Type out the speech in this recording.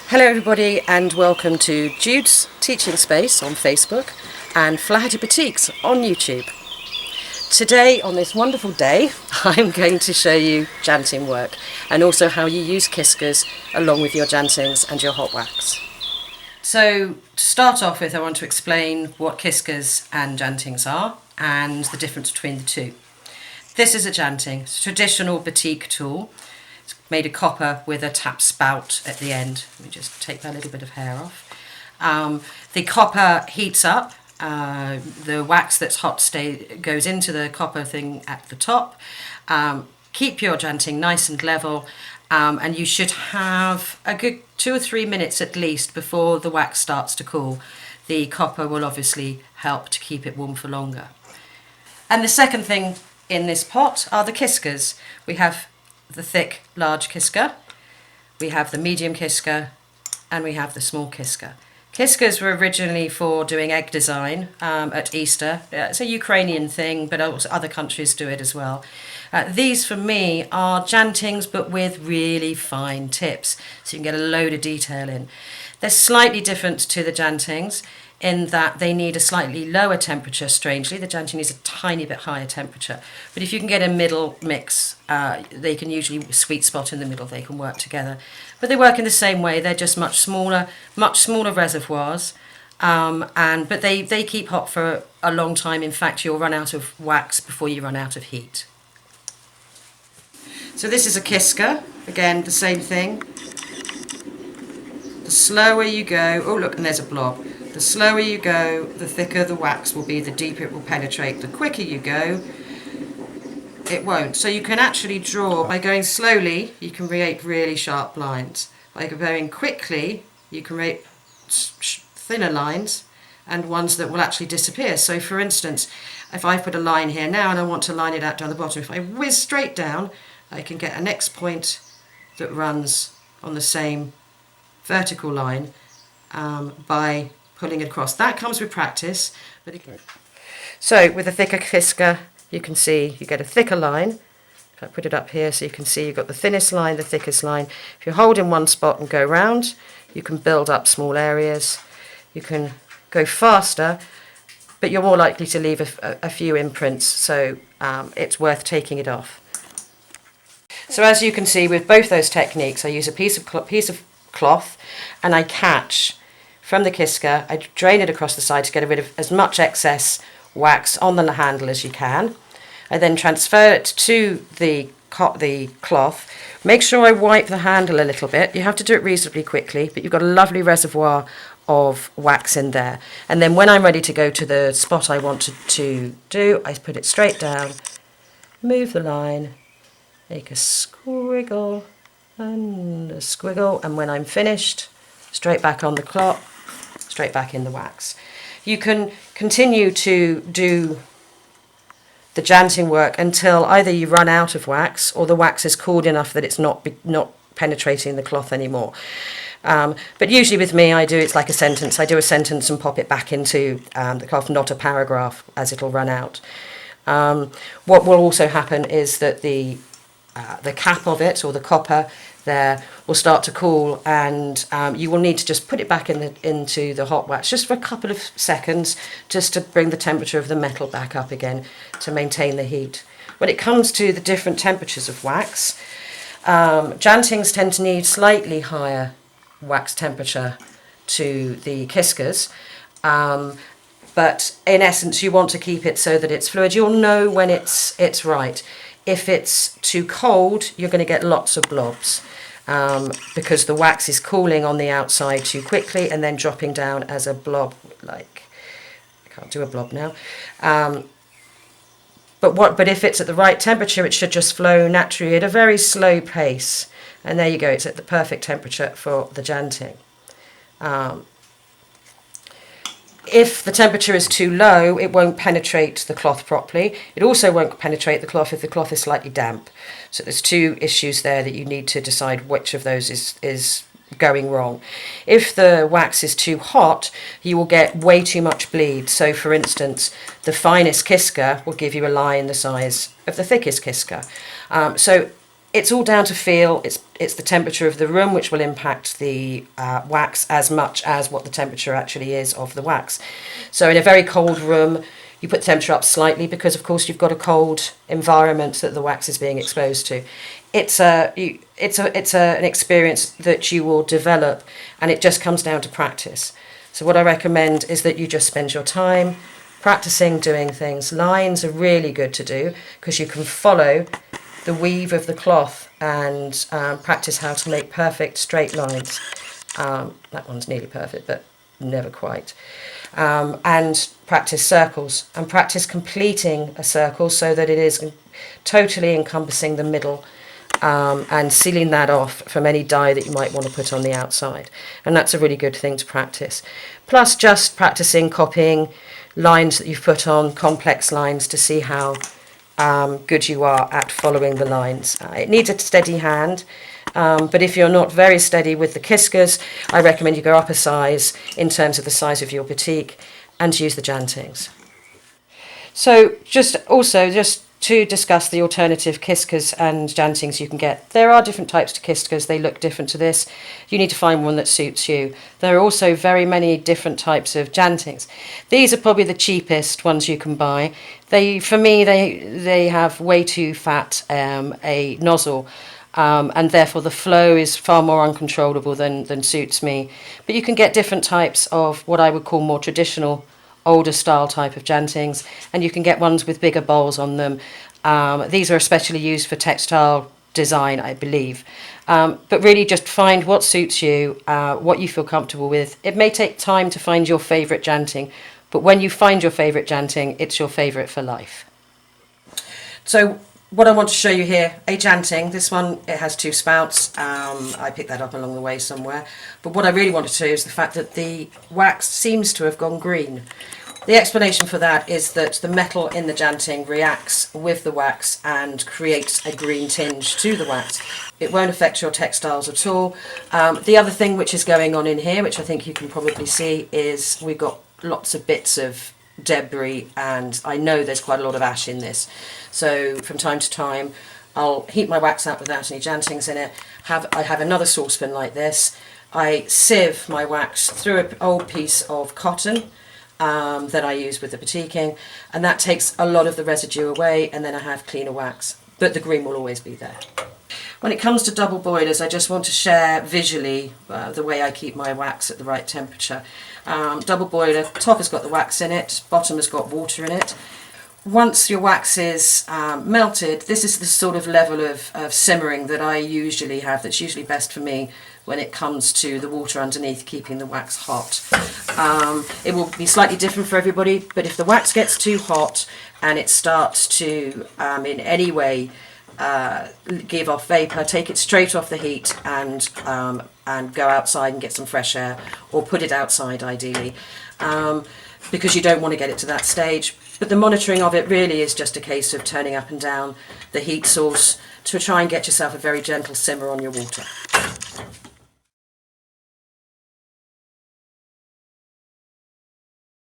Hello everybody and welcome to Jude's Teaching Space on Facebook and Flaherty Boutiques on YouTube. Today, on this wonderful day, I'm going to show you Tjanting work and also how you use kiskas along with your Tjantings and your hot wax. So to start off with, I want to explain what kiskas and Tjantings are and the difference between the two. This is a Tjanting, it's a traditional boutique tool. Made of copper with a tap spout at the end. Let me just take that little bit of hair off. The copper heats up. The wax that's hot goes into the copper thing at the top. Keep your Tjanting nice and level, and you should have a good 2 or 3 minutes at least before the wax starts to cool. The copper will obviously help to keep it warm for longer. And the second thing in this pot are the kiskas. We have the thick, large kiska, we have the medium kiska, and we have the small kiska. Kiskas were originally for doing egg design at Easter. It's a Ukrainian thing, but also other countries do it as well. These for me are Tjantings, but with really fine tips, so you can get a load of detail in. They're slightly different to the Tjantings in that they need a slightly lower temperature, strangely. The Tjanting needs a tiny bit higher temperature. But if you can get a middle mix, they can usually sweet spot in the middle, they can work together. But they work in the same way, they're just much smaller reservoirs, but they keep hot for a long time. In fact, you'll run out of wax before you run out of heat. So this is a kiska, again, the same thing. The slower you go, oh look, and there's a blob. The slower you go, the thicker the wax will be, the deeper it will penetrate. The quicker you go, it won't. So you can actually draw, by going slowly, you can create really sharp lines. By going quickly, you can create thinner lines and ones that will actually disappear. So for instance, if I put a line here now and I want to line it out down the bottom, if I whiz straight down, I can get a next point that runs on the same vertical line by pulling it across. That comes with practice. So with a thicker kiska, you can see you get a thicker line. If I put it up here so you can see you've got the thinnest line, the thickest line. If you hold in one spot and go round, you can build up small areas. You can go faster, but you're more likely to leave a few imprints, so it's worth taking it off. So as you can see with both those techniques, I use a piece of cloth and I catch from the kiska, I drain it across the side to get rid of as much excess wax on the handle as you can. I then transfer it to the cloth. Make sure I wipe the handle a little bit. You have to do it reasonably quickly, but you've got a lovely reservoir of wax in there. And then when I'm ready to go to the spot I want to do, I put it straight down, move the line, make a squiggle and a squiggle, and when I'm finished, straight back on the cloth, straight back in the wax. You can continue to do the Tjanting work until either you run out of wax or the wax is cooled enough that it's not penetrating the cloth anymore. But usually with me, it's like a sentence. I do a sentence and pop it back into the cloth, not a paragraph, as it'll run out. What will also happen is that the cap of it, or the copper there, will start to cool, and you will need to just put it back into the hot wax just for a couple of seconds, just to bring the temperature of the metal back up again to maintain the heat. When it comes to the different temperatures of wax, Tjantings tend to need slightly higher wax temperature to the kiskas, but in essence you want to keep it so that it's fluid. You'll know when it's right. If it's too cold, you're going to get lots of blobs because the wax is cooling on the outside too quickly and then dropping down as a blob. Like, I can't do a blob now. But if it's at the right temperature, it should just flow naturally at a very slow pace. And there you go, it's at the perfect temperature for the Tjanting. If the temperature is too low, it won't penetrate the cloth properly. It also won't penetrate the cloth if the cloth is slightly damp. So there's two issues there that you need to decide which of those is going wrong. If the wax is too hot, you will get way too much bleed. So for instance, the finest kiska will give you a line the size of the thickest kiska. So it's all down to feel. It's the temperature of the room which will impact the wax as much as what the temperature actually is of the wax. So in a very cold room, you put the temperature up slightly because, of course, you've got a cold environment that the wax is being exposed to. It's an experience that you will develop, and it just comes down to practice. So what I recommend is that you just spend your time practicing doing things. Lines are really good to do because you can follow the weave of the cloth and practice how to make perfect straight lines. That one's nearly perfect, but never quite. And practice circles and practice completing a circle so that it is totally encompassing the middle, and sealing that off from any dye that you might want to put on the outside. And that's a really good thing to practice. Plus just practicing copying lines that you've put on, complex lines, to see how good you are at following the lines. It needs a steady hand. But if you're not very steady with the kiskas, I recommend you go up a size in terms of the size of your batik and use the Tjantings. So just to discuss the alternative kiskas and Tjantings you can get. There are different types to kiskas. They look different to this. You need to find one that suits you. There are also very many different types of Tjantings. These are probably the cheapest ones you can buy. For me, they have way too fat a nozzle. And therefore the flow is far more uncontrollable than suits me. But you can get different types of what I would call more traditional, older style type of Tjantings, and you can get ones with bigger bowls on them. These are especially used for textile design, I believe. But really just find what suits you, what you feel comfortable with. It may take time to find your favourite Tjanting, but when you find your favourite Tjanting, it's your favourite for life. So what I want to show you here, a Tjanting. This one, it has two spouts. I picked that up along the way somewhere. But what I really want to show you is the fact that the wax seems to have gone green. The explanation for that is that the metal in the Tjanting reacts with the wax and creates a green tinge to the wax. It won't affect your textiles at all. The other thing which is going on in here, which I think you can probably see, is we've got lots of bits of debris, and I know there's quite a lot of ash in this. So from time to time I'll heat my wax up without any Tjantings in it. I have another saucepan like this. I sieve my wax through an old piece of cotton that I use with the batiking, and that takes a lot of the residue away, and then I have cleaner wax, but the green will always be there. When it comes to double boilers, I just want to share visually the way I keep my wax at the right temperature. Double boiler, top has got the wax in it, bottom has got water in it. Once your wax is melted, this is the sort of level of simmering that I usually have, that's usually best for me when it comes to the water underneath keeping the wax hot. It will be slightly different for everybody, but if the wax gets too hot and it starts to in any way give off vapour, take it straight off the heat and go outside and get some fresh air, or put it outside ideally, because you don't want to get it to that stage. But the monitoring of it really is just a case of turning up and down the heat source to try and get yourself a very gentle simmer on your water.